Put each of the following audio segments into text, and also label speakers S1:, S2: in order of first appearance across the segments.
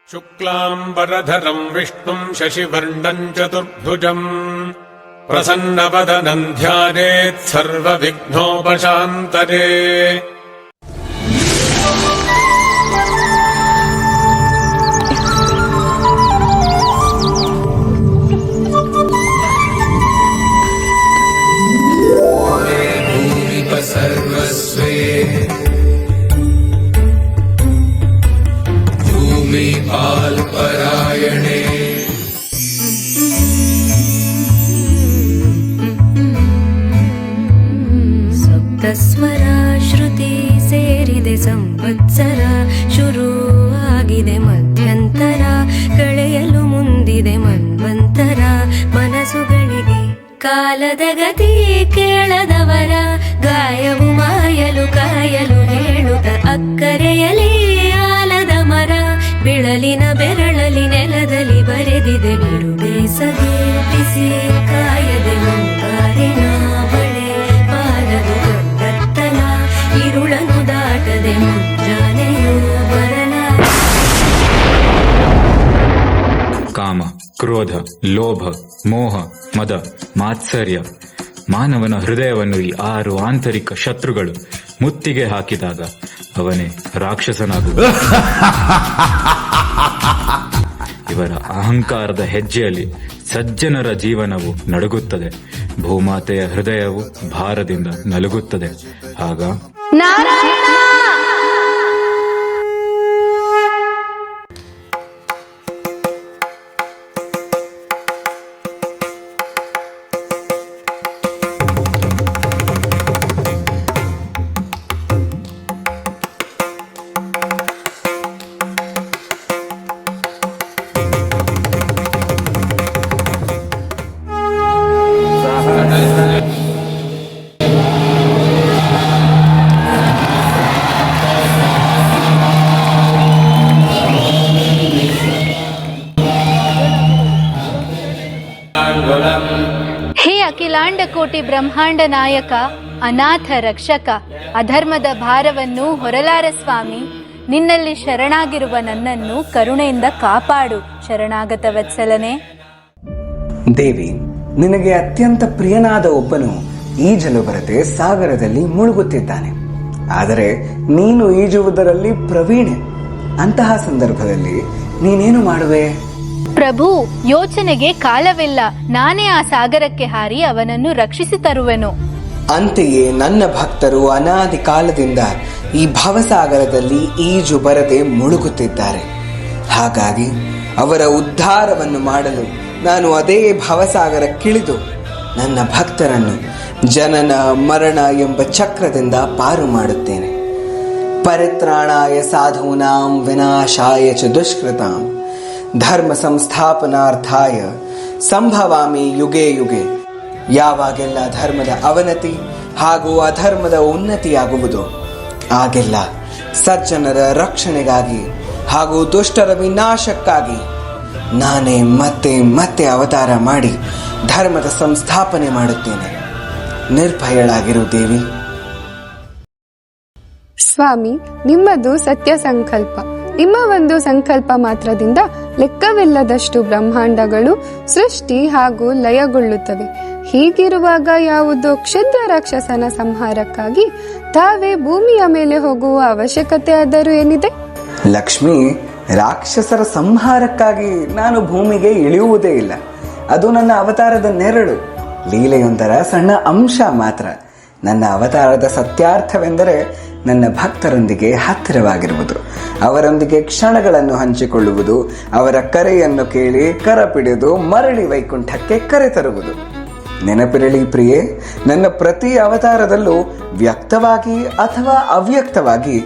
S1: शुक्लाम्बरधरम् विष्णुम् शशिवर्णम् चतुर्भुजम् प्रसन्नवदनम् ध्यायेत् सर्वविघ्नोपशान्तये।
S2: सर्वस्वे पाल्परायणे
S3: ಸಪ್ತಸ್ವರ ಶ್ರುತಿ ಸೇರಿದೆ ಸಂವತ್ಸರ ಶುರು ಆಗಿದೆ ಮಧ್ಯಂತರ ಕಳೆಯಲು ಮುಂದಿದೆ ಮನ್ವಂತರ ಮನಸ್ಸುಗಳಿಗೆ ಕಾಲದ ಗತಿ ಕೇಳದವರ ಗಾಯವು ಮಾಯಲು ಕಾಯಲು ಹೇಳುತ್ತ ಅಕ್ಕರೆಯಲಿ ಆಲದ ಮರ ಬಿಳಲಿನ ಬೆರಳಲಿ ನೆಲದಲ್ಲಿ ಬರೆದಿದೆ ಬಿಡು ಬೇಸಗೆ ಬಿಸಿ ಕಾಯದೆ ಮುಂಗಾರಿನ ಬಳೆ ಬಾರದು ಗದ್ದತ್ತಲ ಇರುಳನು ದಾಟದೆ ಮುಂಜಾನೆಯೂ ಬರಲ.
S4: ಕಾಮ, ಕ್ರೋಧ, ಲೋಭ, ಮೋಹ, ಮದ, ಮಾತ್ಸರ್ಯ ಮಾನವನ ಹೃದಯವನ್ನು ಈ 6 ಆಂತರಿಕ ಶತ್ರುಗಳು ಮುತ್ತಿಗೆ ಹಾಕಿದಾಗ ಅವನೇ ರಾಕ್ಷಸನಾಗುವ. ಇವರ ಅಹಂಕಾರದ ಹೆಜ್ಜೆಯಲ್ಲಿ ಸಜ್ಜನರ ಜೀವನವು ನಡುಗುತ್ತದೆ, ಭೂಮಾತೆಯ ಹೃದಯವು ಭಾರದಿಂದ ನಲುಗುತ್ತದೆ. ಆಗ
S5: ಹೇ ಅಖಿಲಾಂಡ ಕೋಟಿ ಬ್ರಹ್ಮಾಂಡ ನಾಯಕ, ಅನಾಥ ರಕ್ಷಕ, ಅಧರ್ಮದ ಭಾರವನ್ನು ಹೊರಲಾರ ಸ್ವಾಮಿ. ನಿನ್ನಲ್ಲಿ ಶರಣಾಗಿರುವ ನನ್ನನ್ನು ಕರುಣೆಯಿಂದ ಕಾಪಾಡು ಶರಣಾಗತ ವತ್ಸಲನೆ.
S6: ದೇವಿ, ನಿನಗೆ ಅತ್ಯಂತ ಪ್ರಿಯನಾದ ಒಬ್ಬನು ಈಜಲು ಬರದೆ ಸಾಗರದಲ್ಲಿ ಮುಳುಗುತ್ತಿದ್ದಾನೆ. ಆದರೆ ನೀನು ಈಜುವುದರಲ್ಲಿ ಪ್ರವೀಣೆ. ಅಂತಹ ಸಂದರ್ಭದಲ್ಲಿ ನೀನೇನು ಮಾಡುವೆ?
S5: ಪ್ರಭು, ಯೋಚನೆಗೆ ಕಾಲವಿಲ್ಲ. ನಾನೇ ಆ ಸಾಗರಕ್ಕೆ ಹಾರಿ ಅವನನ್ನು ರಕ್ಷಿಸಿ ತರುವೆನು.
S6: ಅಂತೆಯೇ ನನ್ನ ಭಕ್ತರು ಅನಾದಿ ಕಾಲದಿಂದ ಈ ಭವಸಾಗರದಲ್ಲಿ ಈಜು ಬರದೆ ಮುಳುಗುತ್ತಿದ್ದಾರೆ. ಹಾಗಾಗಿ ಅವರ ಉದ್ಧಾರವನ್ನು ಮಾಡಲು ನಾನು ಅದೇ ಭವಸಾಗರಕ್ಕಿಳಿದು ನನ್ನ ಭಕ್ತರನ್ನು ಜನನ ಮರಣ ಎಂಬ ಚಕ್ರದಿಂದ ಪಾರು ಮಾಡುತ್ತೇನೆ. ಪರಿತ್ರಾಣಾಯ ಸಾಧೂನಾಂ ವಿನಾಶಾಯ ಚ ದುಷ್ಕೃತಾಂ ಧರ್ಮ ಸಂಸ್ಥಾಪನಾರ್ಥಾಯ ಸಂಭವಾಮಿ ಯುಗೆ ಯುಗೆ. ಯಾವಾಗೆಲ್ಲ ಧರ್ಮದ ಅವನತಿ ಹಾಗೂ ಅಧರ್ಮದ ಉನ್ನತಿಯಾಗುವುದು, ಆಗೆಲ್ಲ ಸಜ್ಜನರ ರಕ್ಷಣೆಗಾಗಿ ಹಾಗೂ ದುಷ್ಟರ ವಿನಾಶಕ್ಕಾಗಿ ನಾನೇ ಮತ್ತೆ ಮತ್ತೆ ಅವತಾರ ಮಾಡಿ ಧರ್ಮದ ಸಂಸ್ಥಾಪನೆ ಮಾಡುತ್ತೇನೆ. ನಿರ್ಭಯಳಾಗಿರು ದೇವಿ.
S7: ಸ್ವಾಮಿ, ನಿಮ್ಮದು ಸತ್ಯ ಸಂಕಲ್ಪ. ನಿಮ್ಮ ಒಂದು ಸಂಕಲ್ಪ ಮಾತ್ರದಿಂದ ಲೆಕ್ಕವಿಲ್ಲದಷ್ಟು ಬ್ರಹ್ಮಾಂಡಗಳು ಸೃಷ್ಟಿ ಹಾಗೂ ಲಯಗೊಳ್ಳುತ್ತವೆ. ಹೀಗಿರುವಾಗ ಯಾವುದೋ ಕ್ಷುದ್ರ ರಾಕ್ಷಸನ ಸಂಹಾರಕ್ಕಾಗಿ ತಾವೇ ಭೂಮಿಯ ಮೇಲೆ ಹೋಗುವ ಅವಶ್ಯಕತೆ ಆದರೂ ಏನಿದೆ?
S6: ಲಕ್ಷ್ಮಿ, ರಾಕ್ಷಸರ ಸಂಹಾರಕ್ಕಾಗಿ ನಾನು ಭೂಮಿಗೆ ಇಳಿಯುವುದೇ ಇಲ್ಲ. ಅದು ನನ್ನ ಅವತಾರದ ನೆರಳು, ಲೀಲೆಯೊಂದರ ಸಣ್ಣ ಅಂಶ ಮಾತ್ರ. ನನ್ನ ಅವತಾರದ ಸತ್ಯಾರ್ಥವೆಂದರೆ ನನ್ನ ಭಕ್ತರೊಂದಿಗೆ ಹತ್ತಿರವಾಗಿರುವುದು, ಅವರೊಂದಿಗೆ ಕ್ಷಣಗಳನ್ನು ಹಂಚಿಕೊಳ್ಳುವುದು, ಅವರ ಕರೆಯನ್ನು ಕೇಳಿ ಕರಪಿಡಿದು ಮರಳಿ ವೈಕುಂಠಕ್ಕೆ ಕರೆತರುವುದು. ನೆನಪಿರಲಿ ಪ್ರಿಯೆ, ನನ್ನ ಪ್ರತಿ ಅವತಾರದಲ್ಲೂ ವ್ಯಕ್ತವಾಗಿ ಅಥವಾ ಅವ್ಯಕ್ತವಾಗಿ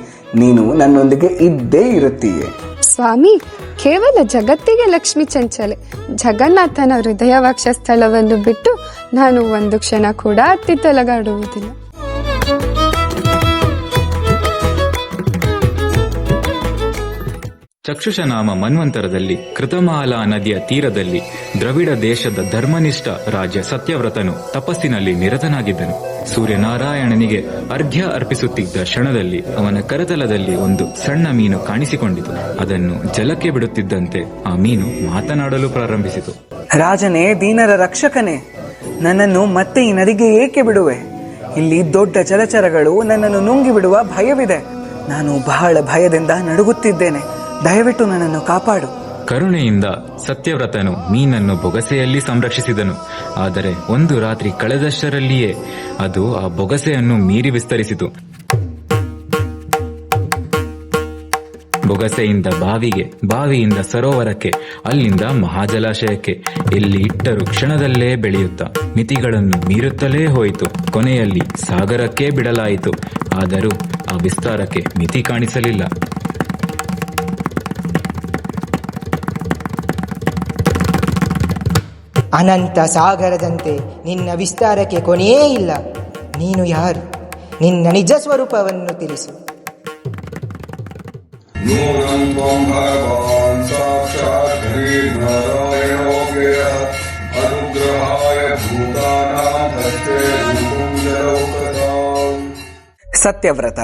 S6: ನೀನು ನನ್ನೊಂದಿಗೆ ಇದ್ದೇ ಇರುತ್ತೀಯೆ.
S7: ಸ್ವಾಮಿ, ಕೇವಲ ಜಗತ್ತಿಗೆ ಲಕ್ಷ್ಮಿ ಚಂಚಲೆ. ಜಗನ್ನಾಥನ ಹೃದಯ ವಕ್ಷಸ್ಥಳವನ್ನು ಬಿಟ್ಟು ನಾನು ಒಂದು ಕ್ಷಣ ಕೂಡ ಅತ್ತಿ ತೊಲಗಾಡುವುದಿಲ್ಲ.
S4: ಚಕ್ಷುಷನಾಮ ಮನ್ವಂತರದಲ್ಲಿ ಕೃತಮಾಲಾ ನದಿಯ ತೀರದಲ್ಲಿ ದ್ರವಿಡ ದೇಶದ ಧರ್ಮನಿಷ್ಠ ರಾಜ ಸತ್ಯವ್ರತನು ತಪಸ್ಸಿನಲ್ಲಿ ನಿರತನಾಗಿದ್ದನು. ಸೂರ್ಯನಾರಾಯಣನಿಗೆ ಅರ್ಘ್ಯ ಅರ್ಪಿಸುತ್ತಿದ್ದ ಕ್ಷಣದಲ್ಲಿ ಅವನ ಕರತಲದಲ್ಲಿ ಒಂದು ಸಣ್ಣ ಮೀನು ಕಾಣಿಸಿಕೊಂಡಿತು. ಅದನ್ನು ಜಲಕ್ಕೆ ಬಿಡುತ್ತಿದ್ದಂತೆ ಆ ಮೀನು ಮಾತನಾಡಲು ಪ್ರಾರಂಭಿಸಿತು.
S6: ರಾಜನೇ, ದೀನರ ರಕ್ಷಕನೇ, ನನ್ನನ್ನು ಮತ್ತೆ ಈ ನದಿಗೆ ಏಕೆ ಬಿಡುವೆ? ಇಲ್ಲಿ ದೊಡ್ಡ ಜಲಚರಗಳು ನನ್ನನ್ನು ನುಂಗಿ ಬಿಡುವ ಭಯವಿದೆ. ನಾನು ಬಹಳ ಭಯದಿಂದ ನಡುಗುತ್ತಿದ್ದೇನೆ. ದಯವಿಟ್ಟು ನನ್ನನ್ನು ಕಾಪಾಡು.
S4: ಕರುಣೆಯಿಂದ ಸತ್ಯವ್ರತನು ಮೀನನ್ನು ಬೊಗಸೆಯಲ್ಲಿ ಸಂರಕ್ಷಿಸಿದನು. ಆದರೆ ಒಂದು ರಾತ್ರಿ ಕಳೆದಷ್ಟರಲ್ಲಿಯೇ ಅದು ಆ ಬೊಗಸೆಯನ್ನು ಮೀರಿ ವಿಸ್ತರಿಸಿತು. ಬೊಗಸೆಯಿಂದ ಬಾವಿಗೆ, ಬಾವಿಯಿಂದ ಸರೋವರಕ್ಕೆ, ಅಲ್ಲಿಂದ ಮಹಾಜಲಾಶಯಕ್ಕೆ, ಎಲ್ಲಿ ಇಟ್ಟರೂ ಕ್ಷಣದಲ್ಲೇ ಬೆಳೆಯುತ್ತಾ ಮಿತಿಗಳನ್ನು ಮೀರುತ್ತಲೇ ಹೋಯಿತು. ಕೊನೆಯಲ್ಲಿ ಸಾಗರಕ್ಕೆ ಬಿಡಲಾಯಿತು. ಆದರೂ ಆ ವಿಸ್ತಾರಕ್ಕೆ ಮಿತಿ ಕಾಣಿಸಲಿಲ್ಲ.
S2: ಅನಂತ ಸಾಗರದಂತೆ ನಿನ್ನ ವಿಸ್ತಾರಕ್ಕೆ ಕೊನೆಯೇ ಇಲ್ಲ. ನೀನು ಯಾರು? ನಿನ್ನ ನಿಜ ಸ್ವರೂಪವನ್ನು ತಿಳಿಸು.
S8: ನೂನಂ ತ್ವಂ ಭಗವಾನ್ ಸಾಕ್ಷಾತ್ ಶ್ರೀನಾರಾಯಣೋऽವ್ಯಯಃ ಅನುಗ್ರಹಾಯ ಭೂತಾನಾಂ ತಸ್ತೆ ರೂಪಂ ಜಲೌಕತಾಂ.
S6: ಸತ್ಯವ್ರತ,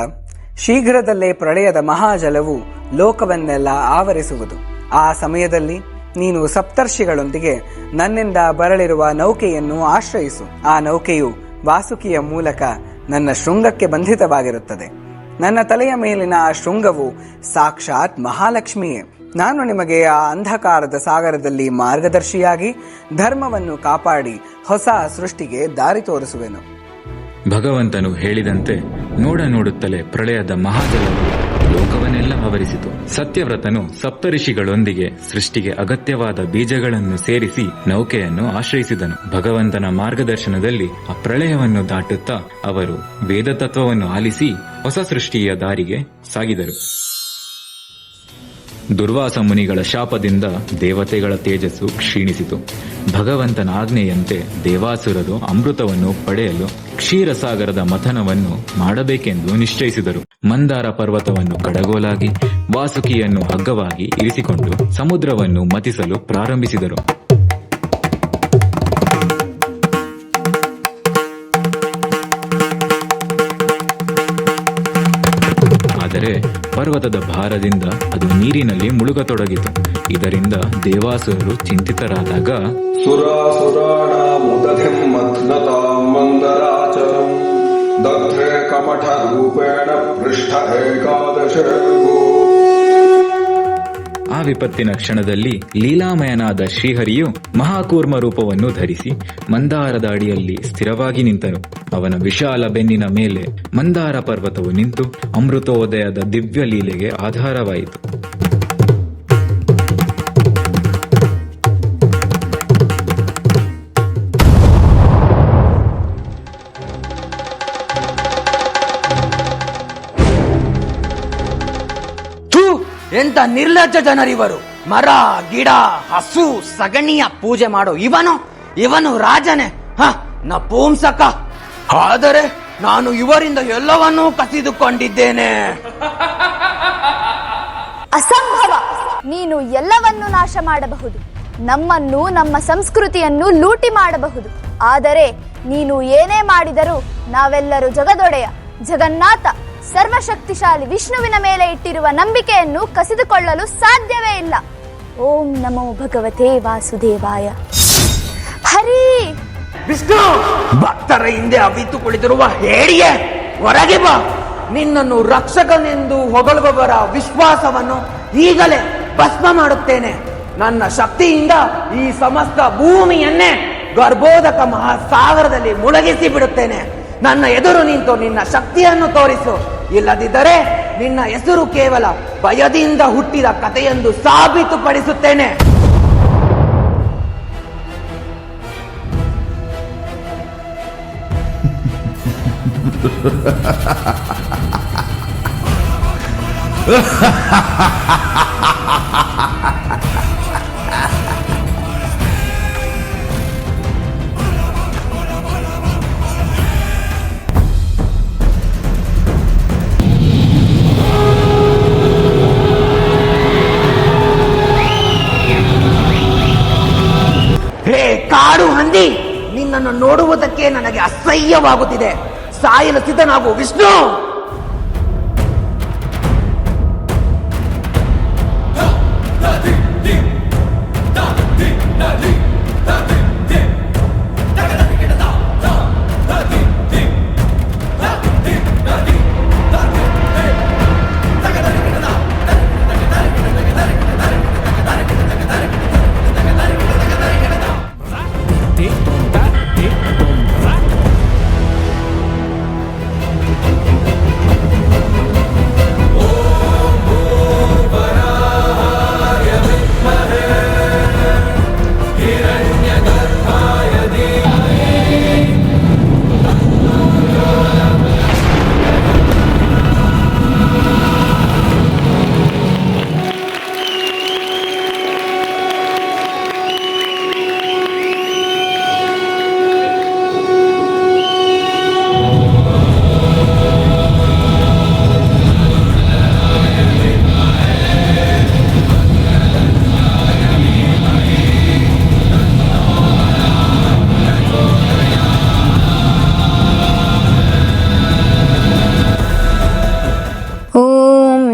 S6: ಶೀಘ್ರದಲ್ಲೇ ಪ್ರಳಯದ ಮಹಾಜಲವು ಲೋಕವನ್ನೆಲ್ಲ ಆವರಿಸುವುದು. ಆ ಸಮಯದಲ್ಲಿ ನೀನು ಸಪ್ತರ್ಷಿಗಳೊಂದಿಗೆ ನನ್ನಿಂದ ಬರಲಿರುವ ನೌಕೆಯನ್ನು ಆಶ್ರಯಿಸು. ಆ ನೌಕೆಯು ವಾಸುಕಿಯ ಮೂಲಕ ನನ್ನ ಶೃಂಗಕ್ಕೆ ಬಂಧಿತವಾಗಿರುತ್ತದೆ. ನನ್ನ ತಲೆಯ ಮೇಲಿನ ಆ ಶೃಂಗವು ಸಾಕ್ಷಾತ್ ಮಹಾಲಕ್ಷ್ಮಿಯೇ. ನಾನು ನಿಮಗೆ ಆ ಅಂಧಕಾರದ ಸಾಗರದಲ್ಲಿ ಮಾರ್ಗದರ್ಶಿಯಾಗಿ ಧರ್ಮವನ್ನು ಕಾಪಾಡಿ ಹೊಸ ಸೃಷ್ಟಿಗೆ ದಾರಿ ತೋರಿಸುವೆನು.
S4: ಭಗವಂತನು ಹೇಳಿದಂತೆ ನೋಡುತ್ತಲೇ ಪ್ರಳಯದ ಮಹಾಜಲವು ಲೋಕವನ್ನೆಲ್ಲ ಆವರಿಸಿತು. ಸತ್ಯವ್ರತನು ಸಪ್ತಋಷಿಗಳೊಂದಿಗೆ ಸೃಷ್ಟಿಗೆ ಅಗತ್ಯವಾದ ಬೀಜಗಳನ್ನು ಸೇರಿಸಿ ನೌಕೆಯನ್ನು ಆಶ್ರಯಿಸಿದನು. ಭಗವಂತನ ಮಾರ್ಗದರ್ಶನದಲ್ಲಿ ಆ ಪ್ರಳಯವನ್ನು ದಾಟುತ್ತಾ ಅವರು ವೇದ ತತ್ವವನ್ನು ಆಲಿಸಿ ಹೊಸ ಸೃಷ್ಟಿಯ ದಾರಿಗೆ ಸಾಗಿದರು. ದುರ್ವಾಸ ಮುನಿಗಳ ಶಾಪದಿಂದ ದೇವತೆಗಳ ತೇಜಸ್ಸು ಕ್ಷೀಣಿಸಿತು. ಭಗವಂತನ ಆಜ್ಞೆಯಂತೆ ದೇವಾಸುರರು ಅಮೃತವನ್ನು ಪಡೆಯಲು ಕ್ಷೀರಸಾಗರದ ಮಥನವನ್ನು ಮಾಡಬೇಕೆಂದು ನಿಶ್ಚಯಿಸಿದರು. ಮಂದಾರ ಪರ್ವತವನ್ನು ಕಡಗೋಲಾಗಿ ವಾಸುಕಿಯನ್ನು ಹಗ್ಗವಾಗಿ ಇರಿಸಿಕೊಂಡು ಸಮುದ್ರವನ್ನು ಮಥಿಸಲು ಪ್ರಾರಂಭಿಸಿದರು. ಆದರೆ ಪರ್ವತದ ಭಾರದಿಂದ ಅದು ನೀರಿನಲ್ಲಿ ಮುಳುಗತೊಡಗಿತು. ಇದರಿಂದ ದೇವಾಸುರರು ಚಿಂತಿತರಾದಾಗ
S8: ಸುರಾಸುರಾಣಾಮುದಧಿಂ ಮಥ್ನತಾಂ ಮಂದರಾಚಲಂ ದಗ್ಧೇ ಕಮಠ ರೂಪೇಣ ಪೃಷ್ಠ ಏಕಾದಶೇ ಭೂ.
S4: ಆ ವಿಪತ್ತಿನ ಕ್ಷಣದಲ್ಲಿ ಲೀಲಾಮಯನಾದ ಶ್ರೀಹರಿಯು ಮಹಾಕೂರ್ಮ ರೂಪವನ್ನು ಧರಿಸಿ ಮಂದಾರದ ಅಡಿಯಲ್ಲಿ ಸ್ಥಿರವಾಗಿ ನಿಂತನು. ಅವನ ವಿಶಾಲ ಬೆನ್ನಿನ ಮೇಲೆ ಮಂದಾರ ಪರ್ವತವು ನಿಂತು ಅಮೃತೋದಯದ ದಿವ್ಯ ಲೀಲೆಗೆ ಆಧಾರವಾಯಿತು.
S9: ಎಂತ ನಿರ್ಲಜ್ಜ ಜನರಿವರು! ಮರ ಗಿಡ ಹಸು ಸಗಣಿಯ ಪೂಜೆ ಮಾಡೋ ಇವನು ರಾಜನೇ? ನಪುಂಸಕ! ಆದರೆ ನಾನು ಇವರಿಂದ ಎಲ್ಲವನ್ನೂ ಕಸಿದುಕೊಂಡಿದ್ದೇನೆ.
S10: ಅಸಂಭವ! ನೀನು ಎಲ್ಲವನ್ನೂ ನಾಶ ಮಾಡಬಹುದು, ನಮ್ಮನ್ನು ನಮ್ಮ ಸಂಸ್ಕೃತಿಯನ್ನು ಲೂಟಿ ಮಾಡಬಹುದು. ಆದರೆ ನೀನು ಏನೇ ಮಾಡಿದರೂ ನಾವೆಲ್ಲರೂ ಜಗದೊಡೆಯ ಜಗನ್ನಾಥ ಸರ್ವಶಕ್ತಿಶಾಲಿ ವಿಷ್ಣುವಿನ ಮೇಲೆ ಇಟ್ಟಿರುವ ನಂಬಿಕೆಯನ್ನು ಕಸಿದುಕೊಳ್ಳಲು ಸಾಧ್ಯವೇ ಇಲ್ಲ. ಓಂ ನಮೋ ಭಗವತೆ ವಾಸುದೇವಾಯ. ಹರಿ
S9: ವಿಷ್ಣು, ಭಕ್ತರ ಹಿಂದೆ ಅವಿತು ಕುಳಿತಿರುವ ಹೇಡಿಯೇ, ಹೊರಗೆ ಬಾ. ನಿನ್ನನ್ನು ರಕ್ಷಕನೆಂದು ಹೊಗಳುವವರ ವಿಶ್ವಾಸವನ್ನು ಈಗಲೇ ಭಸ್ಮ ಮಾಡುತ್ತೇನೆ. ನನ್ನ ಶಕ್ತಿಯಿಂದ ಈ ಸಮಸ್ತ ಭೂಮಿಯನ್ನೇ ಗರ್ಭೋದಕ ಮಹಾಸಾಗರದಲ್ಲಿ ಮುಳುಗಿಸಿ ಬಿಡುತ್ತೇನೆ. ನನ್ನ ಎದುರು ನಿಂತು ನಿನ್ನ ಶಕ್ತಿಯನ್ನು ತೋರಿಸು. ಇಲ್ಲದಿದ್ದರೆ ನಿನ್ನ ಹೆಸರು ಕೇವಲ ಭಯದಿಂದ ಹುಟ್ಟಿದ ಕಥೆಯೆಂದು ಸಾಬೀತುಪಡಿಸುತ್ತೇನೆ. ಕಾಡು ಹಂದಿ, ನಿನ್ನನ್ನು ನೋಡುವುದಕ್ಕೆ ನನಗೆ ಅಸಹ್ಯವಾಗುತ್ತಿದೆ. ಸಾಯಲು ಸಿದ್ಧನಾಗು ವಿಷ್ಣು.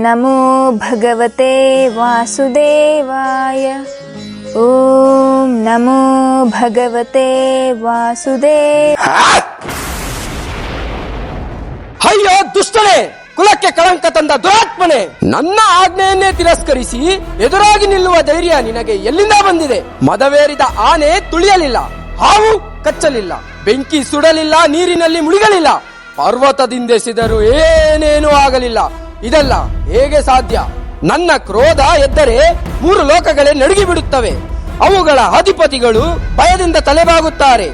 S10: ನಮೋ ಭಗವತೆ ವಾಸುದೇವಾಯ. ಓಂ ನಮೋ ಭಗವತೆ ವಾಸುದೇವ.
S11: ಅಯ್ಯೋ ದುಷ್ಟನೇ, ಕುಲಕ್ಕೆ ಕಳಂಕ ತಂದ ದುರಾತ್ಮನೆ, ನನ್ನ ಆಜ್ಞೆಯನ್ನೇ ತಿರಸ್ಕರಿಸಿ ಎದುರಾಗಿ ನಿಲ್ಲುವ ಧೈರ್ಯ ನಿನಗೆ ಎಲ್ಲಿಂದ ಬಂದಿದೆ? ಮದವೇರಿದ ಆನೆ ತುಳಿಯಲಿಲ್ಲ, ಹಾವು ಕಚ್ಚಲಿಲ್ಲ, ಬೆಂಕಿ ಸುಡಲಿಲ್ಲ, ನೀರಿನಲ್ಲಿ ಮುಳುಗಲಿಲ್ಲ, ಪರ್ವತದಿಂದೆಸೆದರೂ ಏನೇನೂ ಆಗಲಿಲ್ಲ. ಇದೆಲ್ಲ ಹೇಗೆ ಸಾಧ್ಯ? ನನ್ನ ಕ್ರೋಧ ಎದ್ದರೆ 3 ಲೋಕಗಳೇ ನಡುಗಿ ಬಿಡುತ್ತವೆ. ಅವುಗಳ ಅಧಿಪತಿಗಳು ಭಯದಿಂದ ತಲೆಬಾಗುತ್ತಾರೆ.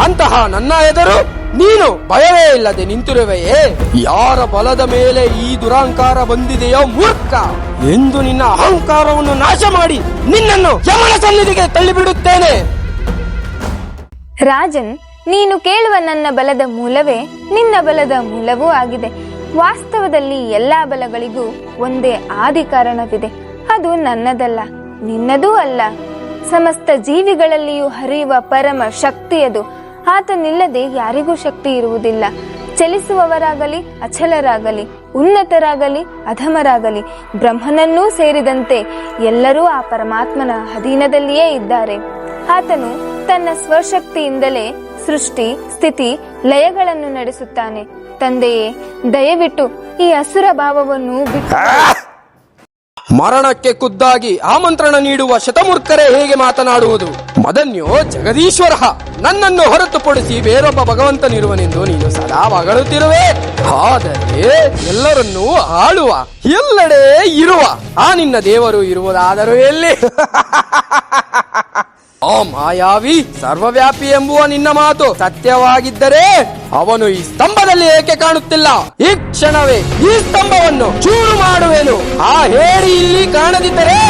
S11: ಅಂತಹ ನನ್ನ ಎದುರು ನೀನು ಭಯವೇ ಇಲ್ಲದೆ ನಿಂತಿರುವೆಯೇ? ಯಾರ ಬಲದ ಮೇಲೆ ಈ ದುರಹಂಕಾರ ಬಂದಿದೆಯೋ ಮೂರ್ಖ, ಎಂದು ನಿನ್ನ ಅಹಂಕಾರವನ್ನು ನಾಶ ಮಾಡಿ ನಿನ್ನನ್ನು ಯಮನ ಸನ್ನಿಧಿಗೆ ತಳ್ಳಿಬಿಡುತ್ತೇನೆ.
S10: ರಾಜನ್, ನೀನು ಕೇಳುವ ನನ್ನ ಬಲದ ಮೂಲವೇ ನಿನ್ನ ಬಲದ ಮೂಲವೂ ಆಗಿದೆ. ವಾಸ್ತವದಲ್ಲಿ ಎಲ್ಲಾ ಬಲಗಳಿಗೂ ಒಂದೇ ಆದಿ ಕಾರಣವಿದೆ. ಅದು ನನ್ನದಲ್ಲ, ನಿನ್ನದೂ ಅಲ್ಲ. ಸಮಸ್ತ ಜೀವಿಗಳಲ್ಲಿಯೂ ಹರಿಯುವ ಪರಮ ಶಕ್ತಿಯದು. ಆತನಿಲ್ಲದೆ ಯಾರಿಗೂ ಶಕ್ತಿ ಇರುವುದಿಲ್ಲ. ಚಲಿಸುವವರಾಗಲಿ ಅಚಲರಾಗಲಿ, ಉನ್ನತರಾಗಲಿ ಅಧಮರಾಗಲಿ, ಬ್ರಹ್ಮನನ್ನೂ ಸೇರಿದಂತೆ ಎಲ್ಲರೂ ಆ ಪರಮಾತ್ಮನ ಅಧೀನದಲ್ಲಿಯೇ ಇದ್ದಾರೆ. ಆತನು ತನ್ನ ಸ್ವಶಕ್ತಿಯಿಂದಲೇ ಸೃಷ್ಟಿ ಸ್ಥಿತಿ ಲಯಗಳನ್ನು ನಡೆಸುತ್ತಾನೆ. ತಂದೆಯೇ, ದಯವಿಟ್ಟು ಈ ಅಸುರ ಭಾವವನ್ನು ಬಿಟ್ಟು.
S11: ಮರಣಕ್ಕೆ ಖುದ್ದಾಗಿ ಆಮಂತ್ರಣ ನೀಡುವ ಶತಮೂರ್ಖರೇ ಹೇಗೆ ಮಾತನಾಡುವುದು? ಮದನ್ಯೋ ಜಗದೀಶ್ವರ, ನನ್ನನ್ನು ಹೊರತುಪಡಿಸಿ ಬೇರೊಬ್ಬ ಭಗವಂತನಿರುವನೆಂದು ನೀನು ಸದಾ ಹೊಗಳುತ್ತಿರುವೆ. ಆದರೆ ಎಲ್ಲರನ್ನೂ ಆಳುವ, ಎಲ್ಲೆಡೆ ಇರುವ ಆ ನಿನ್ನ ದೇವರು ಇರುವುದಾದರೂ ಎಲ್ಲಿ? ಆ ಮಾಯಾವಿ ಸರ್ವವ್ಯಾಪಿ ಎಂಬುವ ನಿನ್ನ ಮಾತು ಸತ್ಯವಾಗಿದ್ದರೆ ಅವನು ಈ ಸ್ತಂಭದಲ್ಲಿ ಏಕೆ ಕಾಣುತ್ತಿಲ್ಲ? ಈ ಕ್ಷಣವೇ ಈ ಸ್ತಂಭವನ್ನು ಚೂರು ಮಾಡುವೆನು. ಆ ಹೇಳಿ ಇಲ್ಲಿ ಕಾಣದಿದ್ದರೆ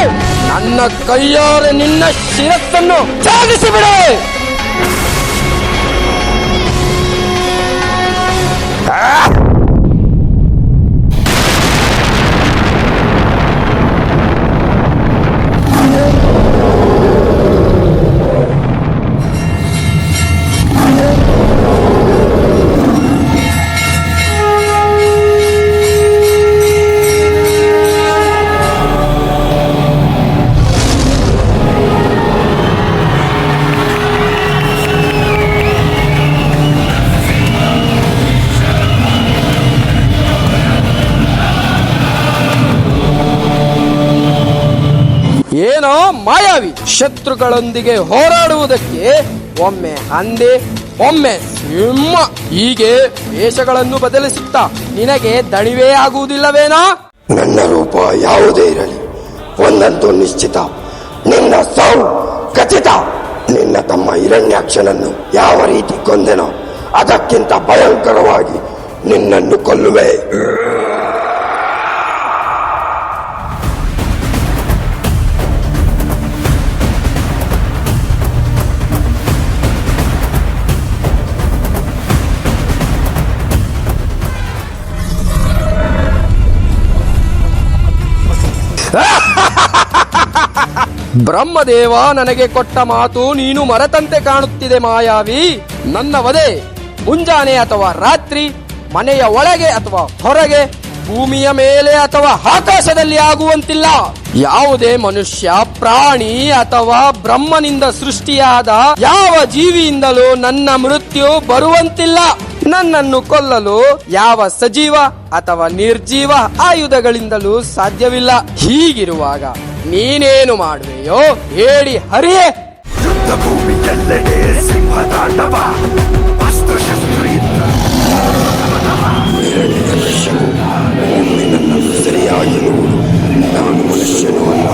S11: ನನ್ನ ಕೈಯಾರೆ ನಿನ್ನ ಶಿರಸ್ಸನ್ನು ಛೇದಿಸಿ ಬಿಡುವೆ. ಏನೋ ಮಾಯಾವಿ, ಶತ್ರುಗಳೊಂದಿಗೆ ಹೋರಾಡುವುದಕ್ಕೆ ಒಮ್ಮೆ ಹಂದಿ, ಒಮ್ಮೆ ಸಿಂಹ, ಹೀಗೆ ವೇಷಗಳನ್ನು ಬದಲಿಸುತ್ತಾ ನಿನಗೆ ದಣಿವೇ ಆಗುವುದಿಲ್ಲವೇನೋ?
S8: ನನ್ನ ರೂಪ ಯಾವುದೇ ಇರಲಿ, ಒಂದಂತೂ ನಿಶ್ಚಿತ, ನಿನ್ನ ಸಾವು ಖಚಿತ. ನಿನ್ನ ತಮ್ಮ ಹಿರಣ್ಯಾಕ್ಷನನ್ನು ಯಾವ ರೀತಿ ಕೊಂದೆನೋ ಅದಕ್ಕಿಂತ ಭಯಂಕರವಾಗಿ ನಿನ್ನನ್ನು ಕೊಲ್ಲುವೆ.
S11: ಬ್ರಹ್ಮದೇವ ನನಗೆ ಕೊಟ್ಟ ಮಾತು ನೀನು ಮರೆತಂತೆ ಕಾಣುತ್ತಿದೆ ಮಾಯಾವಿ. ನನ್ನ ವಧೆ ಮುಂಜಾನೆ ಅಥವಾ ರಾತ್ರಿ, ಮನೆಯ ಒಳಗೆ ಅಥವಾ ಹೊರಗೆ, ಭೂಮಿಯ ಮೇಲೆ ಅಥವಾ ಆಕಾಶದಲ್ಲಿ ಆಗುವಂತಿಲ್ಲ. ಯಾವುದೇ ಮನುಷ್ಯ, ಪ್ರಾಣಿ ಅಥವಾ ಬ್ರಹ್ಮನಿಂದ ಸೃಷ್ಟಿಯಾದ ಯಾವ ಜೀವಿಯಿಂದಲೂ ನನ್ನ ಮೃತ್ಯು ಬರುವಂತಿಲ್ಲ. ನನ್ನನ್ನು ಕೊಲ್ಲಲು ಯಾವ ಸಜೀವ ಅಥವಾ ನಿರ್ಜೀವ ಆಯುಧಗಳಿಂದಲೂ ಸಾಧ್ಯವಿಲ್ಲ. ಹೀಗಿರುವಾಗ ನೀನೇನು ಮಾಡುವೆಯೋ ಹೇಳಿ ಹರಿಯೇ.
S8: ಯುದ್ಧ ಭೂಮಿಯೆಲ್ಲೆಡೆ ಸಿಂಹತಾಂಡವ, ಅಸ್ತ್ರಶಸ್ತ್ರಯುದ್ಧ. ಒಮ್ಮೆ ನನ್ನನ್ನು ಸರಿಯಾಗಿ ನೋಡು. ನಾನು ಮನುಷ್ಯನೂ ಅಲ್ಲ,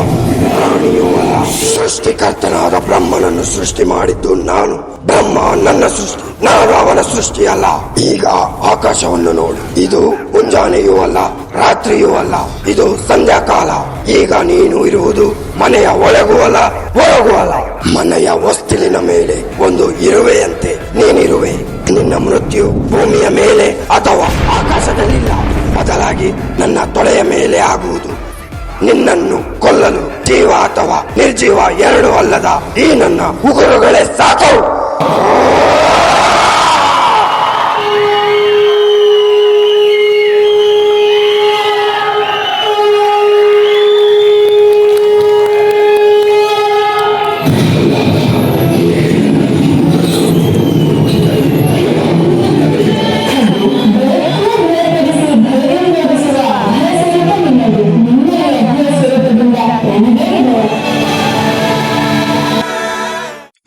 S8: ಪ್ರಾಣಿಯೂ ಅಲ್ಲ. ಸೃಷ್ಟಿಕರ್ತನಾದ ಬ್ರಹ್ಮನನ್ನು ಸೃಷ್ಟಿ ಮಾಡಿದ್ದು ನಾನು. ಬ್ರಹ್ಮ ನನ್ನ ಸೃಷ್ಟಿ, ನಾನು ಅವನ ಸೃಷ್ಟಿ ಅಲ್ಲ. ಈಗ ಆಕಾಶವನ್ನು ನೋಡು. ಇದು ಮುಂಜಾನೆಯೂ ಅಲ್ಲ, ರಾತ್ರಿಯೂ ಅಲ್ಲ, ಇದು ಸಂಧ್ಯಾಕಾಲ. ಈಗ ನೀನು ಇರುವುದು ಮನೆಯ ಒಳಗೂ ಅಲ್ಲ, ಹೊರಗೂ ಅಲ್ಲ. ಮನೆಯ ಹೊಸ್ತಿಲಿನ ಮೇಲೆ ಒಂದು ಇರುವೆಯಂತೆ ನೀನಿರುವೆ. ನಿನ್ನ ಮೃತ್ಯು ಭೂಮಿಯ ಮೇಲೆ ಅಥವಾ ಆಕಾಶದಲ್ಲಿಲ್ಲ, ಬದಲಾಗಿ ನನ್ನ ತೊಳೆಯ ಮೇಲೆ ಆಗುವುದು. ನಿನ್ನನ್ನು ಕೊಲ್ಲಲು ಜೀವ ಅಥವಾ ನಿರ್ಜೀವ ಎರಡೂ ಅಲ್ಲದ ಈ ನನ್ನ ಉಗುರುಗಳೇ ಸಾಕು.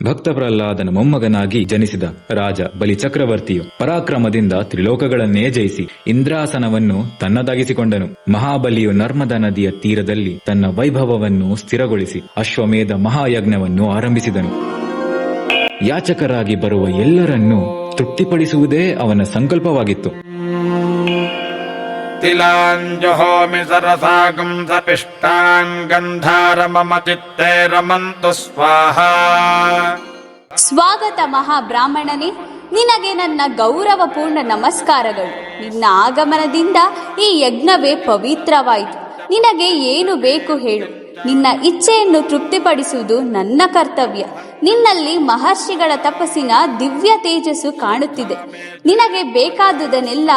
S4: ಭಕ್ತ ಪ್ರಹ್ಲಾದನ ಮೊಮ್ಮಗನಾಗಿ ಜನಿಸಿದ ರಾಜ ಬಲಿ ಚಕ್ರವರ್ತಿಯು ಪರಾಕ್ರಮದಿಂದ ತ್ರಿಲೋಕಗಳನ್ನೇ ಜಯಿಸಿ ಇಂದ್ರಾಸನವನ್ನು ತನ್ನದಾಗಿಸಿಕೊಂಡನು. ಮಹಾಬಲಿಯು ನರ್ಮದಾ ನದಿಯ ತೀರದಲ್ಲಿ ತನ್ನ ವೈಭವವನ್ನು ಸ್ಥಿರಗೊಳಿಸಿ ಅಶ್ವಮೇಧ ಮಹಾಯಜ್ಞವನ್ನು ಆರಂಭಿಸಿದನು. ಯಾಚಕರಾಗಿ ಬರುವ ಎಲ್ಲರನ್ನೂ ತೃಪ್ತಿಪಡಿಸುವುದೇ ಅವನ ಸಂಕಲ್ಪವಾಗಿತ್ತು.
S1: ತಿಲಾಂಜಹೋಮಿ ಸರಸಾಗಂ ಸಪಿಷ್ಟಾನ್ ಗಂಧಾರ ಮಮ ಚಿತ್ತೇ ರಮಂತು ಸ್ವಾಹ.
S12: ಸ್ವಾಗತ ಮಹಾಬ್ರಾಹ್ಮಣನೇ, ನಿನಗೆ ನನ್ನ ಗೌರವಪೂರ್ಣ ನಮಸ್ಕಾರಗಳು. ನಿನ್ನ ಆಗಮನದಿಂದ ಈ ಯಜ್ಞವೇ ಪವಿತ್ರವಾಯಿತು. ನಿನಗೆ ಏನು ಬೇಕು ಹೇಳು. ನಿನ್ನ ಇಚ್ಛೆಯನ್ನು ತೃಪ್ತಿಪಡಿಸುವುದು ನನ್ನ ಕರ್ತವ್ಯ. ನಿನ್ನಲ್ಲಿ ಮಹರ್ಷಿಗಳ ತಪಸ್ಸಿನ ದಿವ್ಯ ತೇಜಸ್ಸು ಕಾಣುತ್ತಿದೆ. ನಿನಗೆ ಬೇಕಾದುದನ್ನೆಲ್ಲ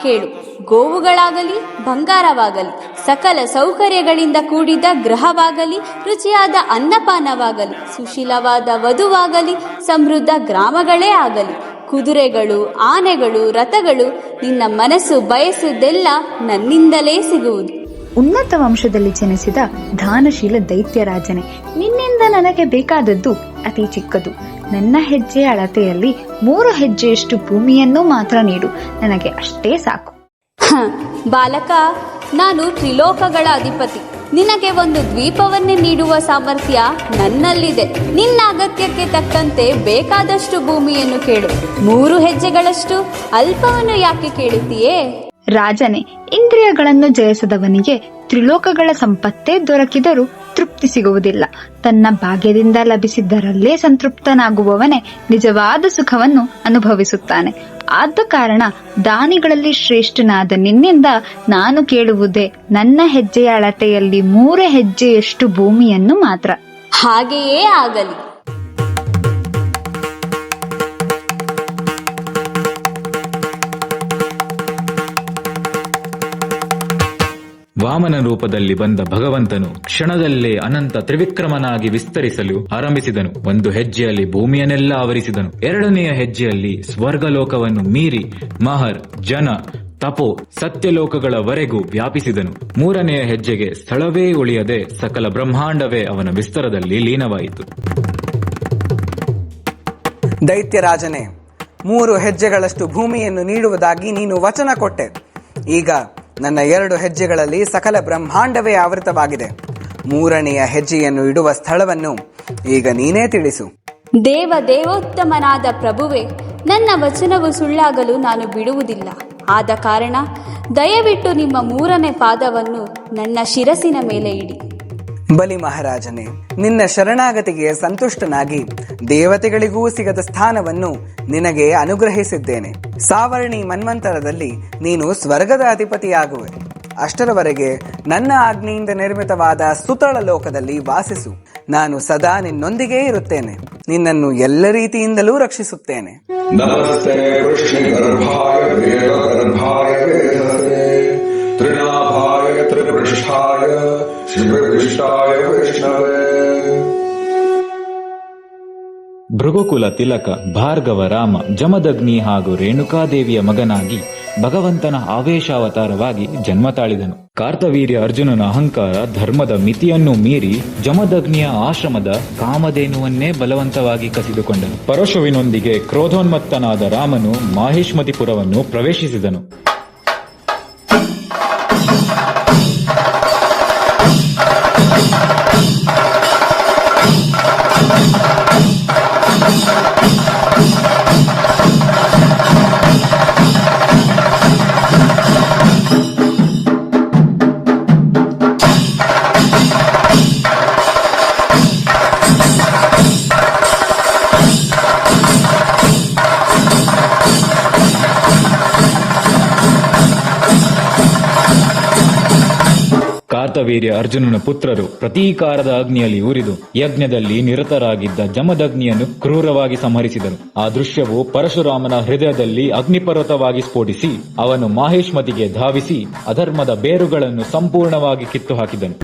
S12: ಕೇಳು. ಗೋವುಗಳಾಗಲಿ, ಬಂಗಾರವಾಗಲಿ, ಸಕಲ ಸೌಕರ್ಯಗಳಿಂದ ಕೂಡಿದ ಗೃಹವಾಗಲಿ, ರುಚಿಯಾದ ಅನ್ನಪಾನವಾಗಲಿ, ಸುಶೀಲವಾದ ವಧುವಾಗಲಿ, ಸಮೃದ್ಧ ಗ್ರಾಮಗಳೇ ಆಗಲಿ, ಕುದುರೆಗಳು, ಆನೆಗಳು, ರಥಗಳು, ನಿನ್ನ ಮನಸ್ಸು ಬಯಸುವುದೆಲ್ಲ ನನ್ನಿಂದಲೇ ಸಿಗುವುದು.
S13: ಉನ್ನತ ವಂಶದಲ್ಲಿ ಜನಿಸಿದ ದಾನಶೀಲ ದೈತ್ಯರಾಜನೇ, ನಿನ್ನಿಂದ ನನಗೆ ಬೇಕಾದದ್ದು ಅತಿ ಚಿಕ್ಕದು. ನನ್ನ ಹೆಜ್ಜೆಯ ಅಳತೆಯಲ್ಲಿ 3 ಹೆಜ್ಜೆಯಷ್ಟು ಭೂಮಿಯನ್ನು ಮಾತ್ರ ನೀಡು, ನನಗೆ ಅಷ್ಟೇ ಸಾಕು.
S12: ಬಾಲಕ, ನಾನು ತ್ರಿಲೋಕಗಳ ಅಧಿಪತಿ. ನಿನಗೆ ಒಂದು ದ್ವೀಪವನ್ನೇ ನೀಡುವ ಸಾಮರ್ಥ್ಯ ನನ್ನಲ್ಲಿದೆ. ನಿನ್ನ ಅಗತ್ಯಕ್ಕೆ ತಕ್ಕಂತೆ ಬೇಕಾದಷ್ಟು ಭೂಮಿಯನ್ನು ಕೇಳು. 3 ಹೆಜ್ಜೆಗಳಷ್ಟು ಅಲ್ಪವನ್ನು ಯಾಕೆ ಕೇಳುತ್ತೀಯೇ?
S13: ರಾಜನೇ, ಇಂದ್ರಿಯಗಳನ್ನು ಜಯಿಸದವನಿಗೆ ತ್ರಿಲೋಕಗಳ ಸಂಪತ್ತೇ ದೊರಕಿದರೂ ತೃಪ್ತಿ ಸಿಗುವುದಿಲ್ಲ. ತನ್ನ ಭಾಗ್ಯದಿಂದ ಲಭಿಸಿದ್ದರಲ್ಲೇ ಸಂತೃಪ್ತನಾಗುವವನೇ ನಿಜವಾದ ಸುಖವನ್ನು ಅನುಭವಿಸುತ್ತಾನೆ. ಆದ ಕಾರಣ ದಾನಿಗಳಲ್ಲಿ ಶ್ರೇಷ್ಠನಾದ ನಿನ್ನಿಂದ ನಾನು ಕೇಳುವುದೇ ನನ್ನ ಹೆಜ್ಜೆಯ ಅಳತೆಯಲ್ಲಿ 3 ಹೆಜ್ಜೆಯಷ್ಟು ಭೂಮಿಯನ್ನು ಮಾತ್ರ.
S12: ಹಾಗೆಯೇ ಆಗಲಿ.
S4: ವಾಮನ ರೂಪದಲ್ಲಿ ಬಂದ ಭಗವಂತನು ಕ್ಷಣದಲ್ಲೇ ಅನಂತ ತ್ರಿವಿಕ್ರಮನಾಗಿ ವಿಸ್ತರಿಸಲು ಆರಂಭಿಸಿದನು. 1 ಹೆಜ್ಜೆಯಲ್ಲಿ ಭೂಮಿಯನ್ನೆಲ್ಲ ಆವರಿಸಿದನು. 2ನೆಯ ಹೆಜ್ಜೆಯಲ್ಲಿ ಸ್ವರ್ಗಲೋಕವನ್ನು ಮೀರಿ ಮಹರ್, ಜನ, ತಪೋ, ಸತ್ಯಲೋಕಗಳವರೆಗೂ ವ್ಯಾಪಿಸಿದನು. 3ನೆಯ ಹೆಜ್ಜೆಗೆ ಸ್ಥಳವೇ ಉಳಿಯದೆ ಸಕಲ ಬ್ರಹ್ಮಾಂಡವೇ ಅವನ ವಿಸ್ತಾರದಲ್ಲಿ ಲೀನವಾಯಿತು.
S6: ದೈತ್ಯರಾಜನೇ, 3 ಹೆಜ್ಜೆಗಳಷ್ಟು ಭೂಮಿಯನ್ನು ನೀಡುವುದಾಗಿ ನೀನು ವಚನ ಕೊಟ್ಟೆ. ಈಗ ನನ್ನ 2 ಹೆಜ್ಜೆಗಳಲ್ಲಿ ಸಕಲ ಬ್ರಹ್ಮಾಂಡವೇ ಆವೃತವಾಗಿದೆ. 3ನೆಯ ಹೆಜ್ಜೆಯನ್ನು ಇಡುವ ಸ್ಥಳವನ್ನು ಈಗ ನೀನೇ ತಿಳಿಸು.
S12: ದೇವೋತ್ತಮನಾದ ಪ್ರಭುವೇ, ನನ್ನ ವಚನವು ಸುಳ್ಳಾಗಲು ನಾನು ಬಿಡುವುದಿಲ್ಲ. ಆದ ಕಾರಣ ದಯವಿಟ್ಟು ನಿಮ್ಮ 3ನೇ ಪಾದವನ್ನು ನನ್ನ ಶಿರಸಿನ ಮೇಲೆ ಇಡಿ.
S6: ಬಲಿ ಮಹಾರಾಜನೇ, ನಿನ್ನ ಶರಣಾಗತಿಗೆ ಸಂತುಷ್ಟನಾಗಿ ದೇವತೆಗಳಿಗೂ ಸಿಗದ ಸ್ಥಾನವನ್ನು ನಿನಗೆ ಅನುಗ್ರಹಿಸಿದ್ದೇನೆ. ಸಾವರ್ಣಿ ಮನ್ವಂತರದಲ್ಲಿ ನೀನು ಸ್ವರ್ಗದ ಅಧಿಪತಿಯಾಗುವೆ. ಅಷ್ಟರವರೆಗೆ ನನ್ನ ಆಜ್ಞೆಯಿಂದ ನಿರ್ಮಿತವಾದ ಸುತಳ ಲೋಕದಲ್ಲಿ ವಾಸಿಸು. ನಾನು ಸದಾ ನಿನ್ನೊಂದಿಗೆ ಇರುತ್ತೇನೆ. ನಿನ್ನನ್ನು ಎಲ್ಲ ರೀತಿಯಿಂದಲೂ ರಕ್ಷಿಸುತ್ತೇನೆ.
S14: ನಮಸ್ತೆ ಕೃಷ್ಣ ಗರ್ಭಾಯ ವೇದ ಗರ್ಭಾಯ ವೇದಸೆ ತ್ರಿನಾಭಾಯ ತ್ರಿಪೃಷ್ಠಾಯ ಶ್ರೀವಿಷ್ಟಾಯ ವಿಷ್ಣವೇ.
S4: ಭೃಗುಕುಲ ತಿಲಕ ಭಾರ್ಗವ ರಾಮ ಜಮದಗ್ನಿ ಹಾಗೂ ರೇಣುಕಾದೇವಿಯ ಮಗನಾಗಿ ಭಗವಂತನ ಆವೇಶಾವತಾರವಾಗಿ ಜನ್ಮ ತಾಳಿದನು. ಕಾರ್ತವೀರ್ಯ ಅರ್ಜುನನ ಅಹಂಕಾರ ಧರ್ಮದ ಮಿತಿಯನ್ನು ಮೀರಿ ಜಮದಗ್ನಿಯ ಆಶ್ರಮದ ಕಾಮಧೇನುವನ್ನೇ ಬಲವಂತವಾಗಿ ಕಸಿದುಕೊಂಡನು. ಪರಶುವಿನೊಂದಿಗೆ ಕ್ರೋಧೋನ್ಮತ್ತನಾದ ರಾಮನು ಮಾಹಿಷ್ಮತಿಪುರವನ್ನು ಪ್ರವೇಶಿಸಿದನು. ಕಾರ್ತವೀರ್ಯ ಅರ್ಜುನನ ಪುತ್ರರು ಪ್ರತೀಕಾರದ ಅಗ್ನಿಯಲ್ಲಿ ಉರಿದು ಯಜ್ಞದಲ್ಲಿ ನಿರತರಾಗಿದ್ದ ಜಮದಗ್ನಿಯನ್ನು ಕ್ರೂರವಾಗಿ ಸಂಹರಿಸಿದರು. ಆ ದೃಶ್ಯವು ಪರಶುರಾಮನ ಹೃದಯದಲ್ಲಿ ಅಗ್ನಿಪರ್ವತವಾಗಿ ಸ್ಫೋಟಿಸಿ ಅವನು ಮಾಹಿಷ್ಮತಿಗೆ ಧಾವಿಸಿ ಅಧರ್ಮದ ಬೇರುಗಳನ್ನು ಸಂಪೂರ್ಣವಾಗಿ ಕಿತ್ತು ಹಾಕಿದನು.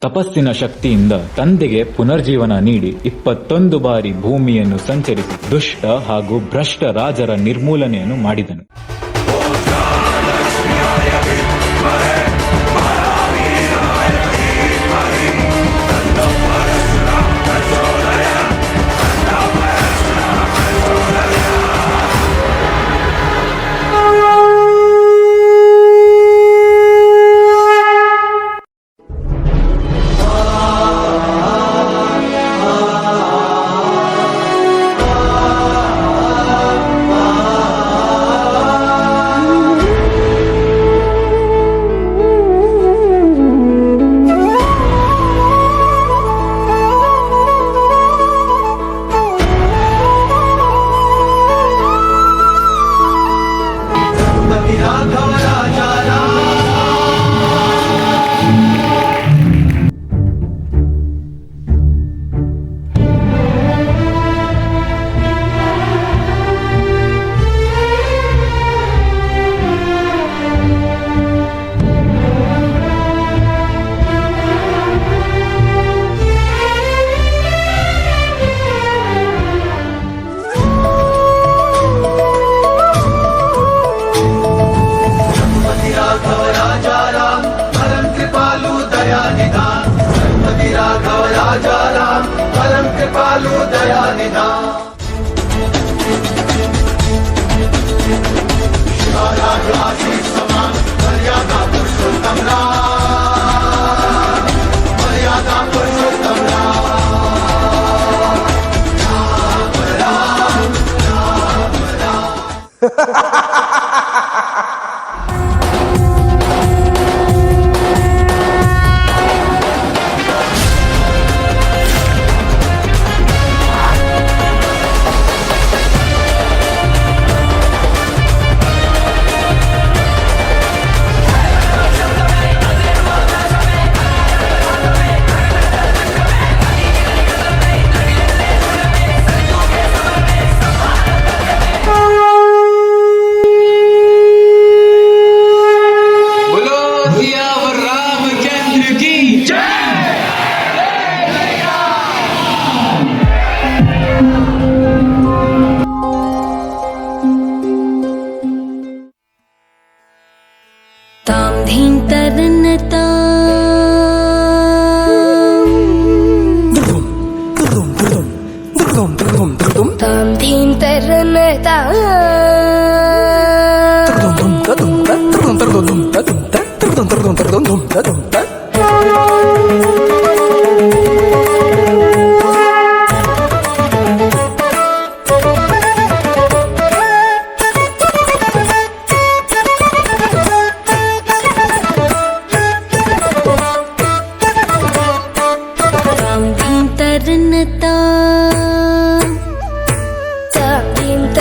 S4: ತಪಸ್ಸಿನ ಶಕ್ತಿಯಿಂದ ತಂದೆಗೆ ಪುನರ್ಜೀವನ ನೀಡಿ 21 ಬಾರಿ ಭೂಮಿಯನ್ನು ಸಂಚರಿಸಿ ದುಷ್ಟ ಹಾಗೂ ಭ್ರಷ್ಟ ರಾಜರ ನಿರ್ಮೂಲನೆಯನ್ನು ಮಾಡಿದನು.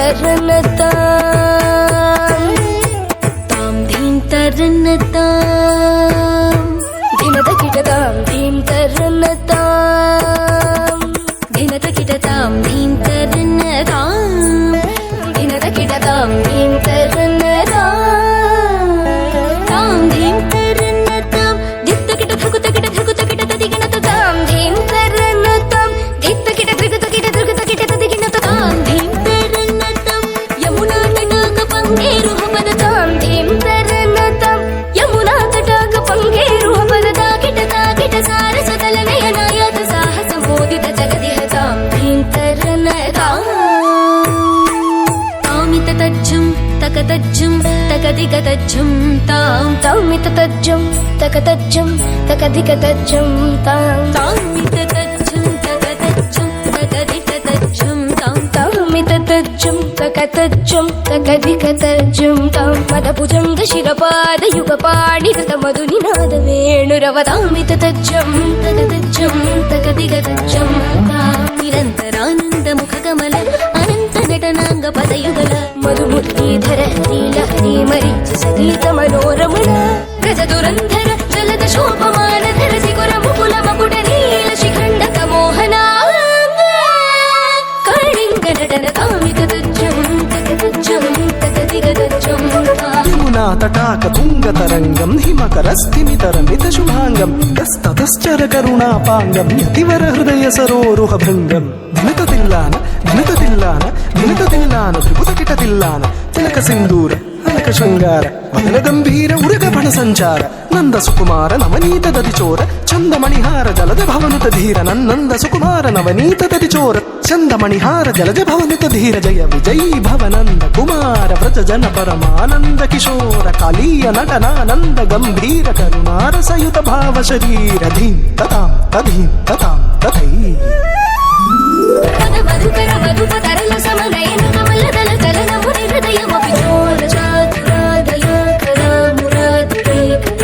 S3: ತರನ ತಾಂ ತಾಂ ಧೀಂ ತರನ ತಾಂ ದಿನದ ಕಿಟ ತಾಂ ಧೀಂ ತರನ ತಾಂ ದಿನದ ಕಿಟ ತಾಂ ಧೀಂ ತರನ ತಾಂ ದಿನದ ಕಿಟ ತಾಂ ಧೀಂ ತರನ ತಾಂ ತಾಂ ಧೀಂ ತರನ ತಾಂ ದಿತ್ತ ಕಿಟ ಧೃಗುತ ಕಿಟ ಧೃಗುತ ಕಿಟ ತದಿಗಿಣತ ತಾಂ ಧೀಂ ತರನ ತಾಂ ದಿತ್ತ ಕಿಟ ಧೃಗುತ ಕಿಟ ಧೃಗುತ ಕಿಟ ತದಿಗಿಣತ ತಾಂ ಧೀಂ ತರನ ತಾಂ ಯಮುನಾ ತಟಾಕ ಪಂಗೇರು ಹಪದ ತಾಂ ಧೀಂ ತರನ ತಾಂ ಯಮುನಾ ತಟಾಕ ಪಂಗೇರು ಹಪದ ಕಿಟ ಸಾರಸ ತಲನಯನಾಯತ ಸಾಹಸ ಮೋದಿತ ಜಗದಿಹ ತಾಂ ಧೀಂ ತರನ ತಾಂ ತಾಮಿತ ತಜ್ಜಂ ತಕತಜ್ಜಂ ತಕದಿಗತಜ್ಜಂ ತಾಂ ತಾಮಿತ ತಜ್ಜಂ ತಕತಜ್ಜಂ ತಕದಿಗತಜ್ಜಂ ತಾಂ ತಾಮಿತ ತಜ್ಜಂ ತಕತಜ್ಜಂ ತಕದಿಗತಜ್ಜಂ ತಾಂ ತಾಮಿತ ತಜ್ಜಂ ತಕತಜ್ಜಂ ತಕದಿಗತಜ್ಜಂ ತಾಂ ಪದಭುಜಂಗ ಶಿರಪಾದ ಯುಗಪಾಣಿ ಕೃತ ಮಧು ನಿನಾದ ವೇಣುರವ ತಾಮಿತ ತಜ್ಜಂ ತಕತಜ್ಜಂ ತಕದಿಗತಜ್ಜಂ ತಾಂ ನಿರಂತರಾನಂದ ಮುಖ ಕಮಲ ಅನಂತ ನಟನಾಂಗ ಪದಯುಗಲ ಮಧು ಮುರಳೀಧರ ಹರೀಲ ಹರಿ ಮರೀಚ ಸಗೀತ ಮನೋರಮಣ ಗಜ ದುರಂಧರ ಜಲದ ಶೋಭಮಾನ ಧರಸಿ ಕೊರ ಮುಕುಲ ಮಕುಟ ನೀಲ ಶಿಖಂಡ ಮೋಹನ ಕಳಿಂಗ ನಟನ ತಾಮಿತ ತಜ್ಜಂ ತಕತಜ್ಜಂ ತಕದಿಗತಜ್ಜಂ
S15: ಯಮುನಾ ತಟಾಕ ತುಂಗ ತರಂಗಂ ಹಿಮಕರಸ್ಥಿಮಿತರಮಿತ ಶುಭಾಂಗಂ ತಸ್ತತಶ್ಚರ ಕರುಣಾಪಾಂಗಂ ಯತಿವರ ಹೃದಯ ಸರೋರುಹ ಭೃಂಗಂ ದಿನಕ ತಿಲ್ಲಾನ ದಿನಕ ತಿಲ್ಲಾನ ದಿನಕ ತಿಲ್ಲಾನ ತ್ರಿಪುಟ ಕಿಟ ತಿಲ್ಲಾನ ತಿಲಕ ಸಿಂಧೂರ ಅನಕ ಶೃಂಗಾರ ವದನ ಗಂಭೀರ ಉರಗ ಬಣ ಸಂಚಾರ ನಂದ ಸುಕುಮಾರ ನವನೀತ ದದಿಚೋರ ಚಂದ ಮಣಿಹಾರ ಜಲದ ಭವನುತ ಧೀರ ನನ್ನಂದ ಸುಕುಮಾರ ನವನೀತ ದದಿಚೋರ ಚಂದ ಮಣಿಹಾರ ಜಲದ ಭವನುತ ಧೀರ ಜಯ ವಿಜಯೀ ಭವನಂದ ಕುಮಾರ ವ್ರಜ ಜನ ಪರಮಾನಂದ ಕಿಶೋರ ಕಾಲೀಯ ನಟನಾನಂದ ಗಂಭೀರ ಕರುಣಾರ ಸಯುತ ಭಾವ ಶರೀರ ಧೀಂ ತತಾಂ ತಧೀಂ ತತಾಂ ತಥೈ
S3: ಮಧುಕರ ಮಧುಪ ತರಲ ಸಮನಯನ ಕಮಲದಲ ಚಲನ ಮುನಿ ಹೃದಯ ಮಪಿಚೋರ ಚಾತುರಾದಯ ಕರ ಮುರಾದಿ ಕರ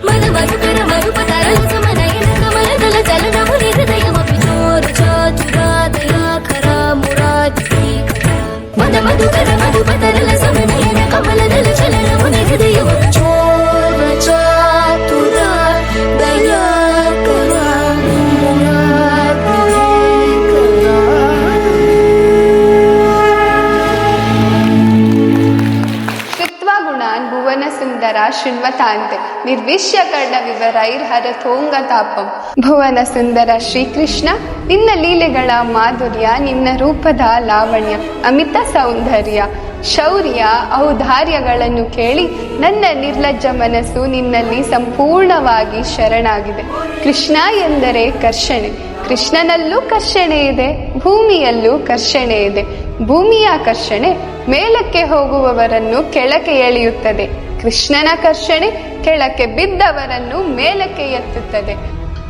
S3: ಮದ ಮಧುಕರ ಮಧುಪ ತರಲ ಸಮನಯನ ಕಮಲದಲ ಚಲನ ಮುನಿ ಹೃದಯ ಮಪಿಚೋರ ಚಾತುರಾದಯ ಕರ ಮುರಾದಿ ಕರ ಮದ ಮಧುಕರ ಮಧುಪ ತರಲ ಸಮನಯನ ಕಮಲದಲ ಚಲನ ಮುನಿ ಹೃದಯ ಮಪಿಚೋರ ಚಾತುರಾದಯ ಕರ
S7: ಭುವನ ಸುಂದರ ಶೃಣ್ವತಾಂತೆ ನಿರ್ವಿಶ್ಯ ಕರ್ಣ ವಿವರೈರ್ಹರಥೋಂಗ ತಾಪಂ. ಭುವನ ಸುಂದರ ಶ್ರೀಕೃಷ್ಣ, ನಿನ್ನ ಲೀಲೆಗಳ ಮಾಧುರ್ಯ, ನಿನ್ನ ರೂಪದ ಲಾವಣ್ಯ, ಅಮಿತ ಸೌಂದರ್ಯ, ಶೌರ್ಯ, ಔದಾರ್ಯಗಳನ್ನು ಕೇಳಿ ನನ್ನ ನಿರ್ಲಜ್ಜ ಮನಸ್ಸು ನಿನ್ನಲ್ಲಿ ಸಂಪೂರ್ಣವಾಗಿ ಶರಣಾಗಿದೆ. ಕೃಷ್ಣ ಎಂದರೆ ಕರ್ಷಣೆ. ಕೃಷ್ಣನಲ್ಲೂ ಕರ್ಷಣೆ ಇದೆ, ಭೂಮಿಯಲ್ಲೂ ಕರ್ಷಣೆ ಇದೆ. ಭೂಮಿಯ ಕರ್ಷಣೆ ಮೇಲಕ್ಕೆ ಹೋಗುವವರನ್ನು ಕೆಳಕ್ಕೆ ಎಳೆಯುತ್ತದೆ. ಕೃಷ್ಣನ ಕರ್ಷಣೆ ಕೆಳಕ್ಕೆ ಬಿದ್ದವರನ್ನು ಮೇಲಕ್ಕೆ ಎತ್ತುತ್ತದೆ.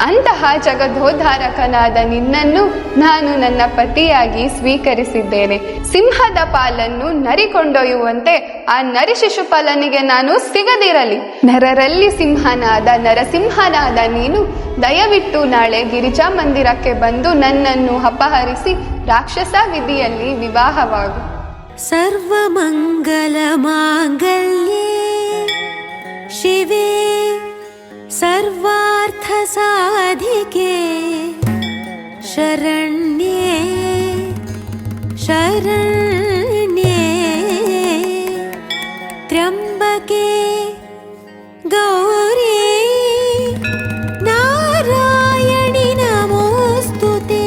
S7: ಅಂತಹ ಜಗದೋದ್ಧಾರಕನಾದ ನಿನ್ನನ್ನು ನಾನು ನನ್ನ ಪತಿಯಾಗಿ ಸ್ವೀಕರಿಸಿದ್ದೇನೆ. ಸಿಂಹದ ಪಾಲನ್ನು ನರಿ ಕೊಂಡೊಯ್ಯುವಂತೆ ಆ ನರಿ ಶಿಶುಪಾಲನಿಗೆ ನಾನು ಸಿಗದಿರಲಿ. ನರರಲ್ಲಿ ಸಿಂಹನಾದ ನರಸಿಂಹನಾದ ನೀನು ದಯವಿಟ್ಟು ನಾಳೆ ಗಿರಿಜಾ ಮಂದಿರಕ್ಕೆ ಬಂದು ನನ್ನನ್ನು ಅಪಹರಿಸಿ ರಾಕ್ಷಸ ವಿಧಿಯಲ್ಲಿ ವಿವಾಹವಾಗು.
S3: ಸರ್ವಮಂಗಲ ಮಾಂಗಲ್ಯೇ ಶಿವೆ ಸರ್ವಾರ್ಥ ಸಾಧಿಕೆ ಶರಣ್ಯೇ ಶರಣ್ಯೇ ತ್ರ್ಯಂಬಕೆ ಗೌರಿ ನಾರಾಯಣಿ ನಮೋಸ್ತುತೇ.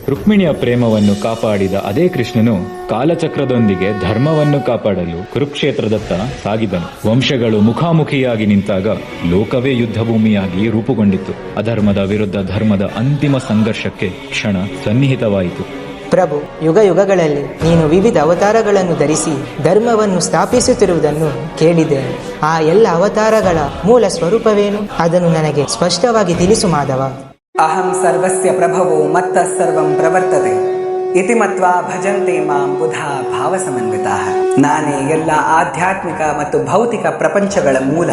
S4: ರುಕ್ಮಿಣಿಯ ಪ್ರೇಮವನ್ನು ಕಾಪಾಡಿದ ಅದೇ ಕೃಷ್ಣನು ಕಾಲಚಕ್ರದೊಂದಿಗೆ ಧರ್ಮವನ್ನು ಕಾಪಾಡಲು ಕುರುಕ್ಷೇತ್ರದತ್ತ ಸಾಗಿದನು. ವಂಶಗಳು ಮುಖಾಮುಖಿಯಾಗಿ ನಿಂತಾಗ ಲೋಕವೇ ಯುದ್ಧಭೂಮಿಯಾಗಿ ರೂಪುಗೊಂಡಿತು. ಅಧರ್ಮದ ವಿರುದ್ಧ ಧರ್ಮದ ಅಂತಿಮ ಸಂಘರ್ಷಕ್ಕೆ ಕ್ಷಣ ಸನ್ನಿಹಿತವಾಯಿತು.
S2: ಪ್ರಭು, ಯುಗ ಯುಗಗಳಲ್ಲಿ ನೀನು ವಿವಿಧ ಅವತಾರಗಳನ್ನು ಧರಿಸಿ ಧರ್ಮವನ್ನು ಸ್ಥಾಪಿಸುತ್ತಿರುವುದನ್ನು ಕೇಳಿದ್ದೇನೆ. ಆ ಎಲ್ಲ ಅವತಾರಗಳ ಮೂಲ ಸ್ವರೂಪವೇನು? ಅದನ್ನು ನನಗೆ ಸ್ಪಷ್ಟವಾಗಿ ತಿಳಿಸು ಮಾಧವ.
S6: ಅಹಂ ಸರ್ವಸ್ಯ ಪ್ರಭವೋ ಮತ್ತ ಸರ್ವಂ ಪ್ರವರ್ತತೆ ಇತಿ ಮತ್ವಾ ಭಜಂತೆ ಮಾಂ ಬುಧಾ ಭಾವಸಮನ್ವಿತಾಃ. ನಾನೇ ಎಲ್ಲ ಆಧ್ಯಾತ್ಮಿಕ ಮತ್ತು ಭೌತಿಕ ಪ್ರಪಂಚಗಳ ಮೂಲ.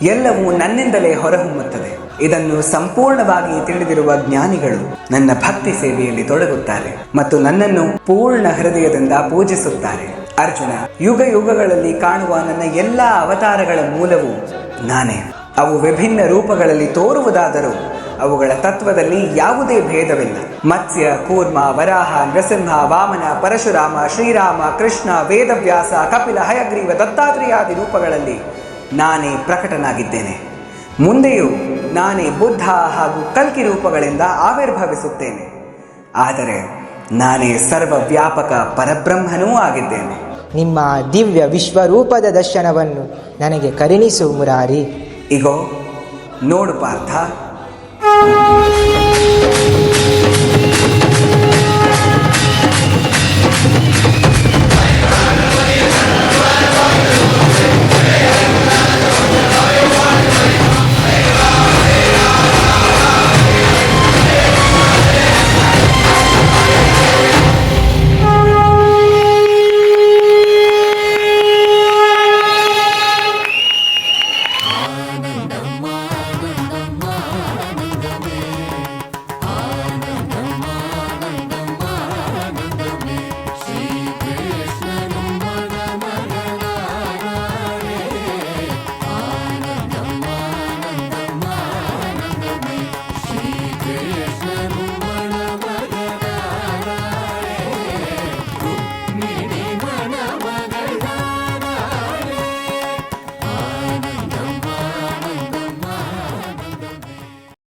S6: ಎಲ್ಲವೂ ನನ್ನಿಂದಲೇ ಹೊರಹೊಮ್ಮುತ್ತದೆ. ಇದನ್ನು ಸಂಪೂರ್ಣವಾಗಿ ತಿಳಿದಿರುವ ಜ್ಞಾನಿಗಳು ನನ್ನ ಭಕ್ತಿ ಸೇವೆಯಲ್ಲಿ ತೊಡಗುತ್ತಾರೆ ಮತ್ತು ನನ್ನನ್ನು ಪೂರ್ಣ ಹೃದಯದಿಂದ ಪೂಜಿಸುತ್ತಾರೆ. ಅರ್ಜುನ, ಯುಗ ಯುಗಗಳಲ್ಲಿ ಕಾಣುವ ನನ್ನ ಎಲ್ಲ ಅವತಾರಗಳ ಮೂಲವು ನಾನೇ. ಅವು ವಿಭಿನ್ನ ರೂಪಗಳಲ್ಲಿ ತೋರುವುದಾದರೂ ಅವುಗಳ ತತ್ವದಲ್ಲಿ ಯಾವುದೇ ಭೇದವಿಲ್ಲ. ಮತ್ಸ್ಯ, ಕೂರ್ಮ, ವರಾಹ, ನೃಸಿಂಹ, ವಾಮನ, ಪರಶುರಾಮ, ಶ್ರೀರಾಮ, ಕೃಷ್ಣ, ವೇದವ್ಯಾಸ, ಕಪಿಲ, ಹಯಗ್ರೀವ, ದತ್ತಾತ್ರೇಯಾದಿ ರೂಪಗಳಲ್ಲಿ ನಾನೇ ಪ್ರಕಟನಾಗಿದ್ದೇನೆ. ಮುಂದೆಯೂ ನಾನೇ ಬುದ್ಧ ಹಾಗೂ ಕಲ್ಕಿ ರೂಪಗಳಿಂದ ಆವಿರ್ಭವಿಸುತ್ತೇನೆ. ಆದರೆ ನಾನೇ ಸರ್ವವ್ಯಾಪಕ ಪರಬ್ರಹ್ಮನೂ ಆಗಿದ್ದೇನೆ.
S2: ನಿಮ್ಮ ದಿವ್ಯ ವಿಶ್ವರೂಪದ ದರ್ಶನವನ್ನು ನನಗೆ ಕರುಣಿಸು ಮುರಾರಿ.
S6: ಇಗೋ ನೋಡು ಪಾರ್ಥ.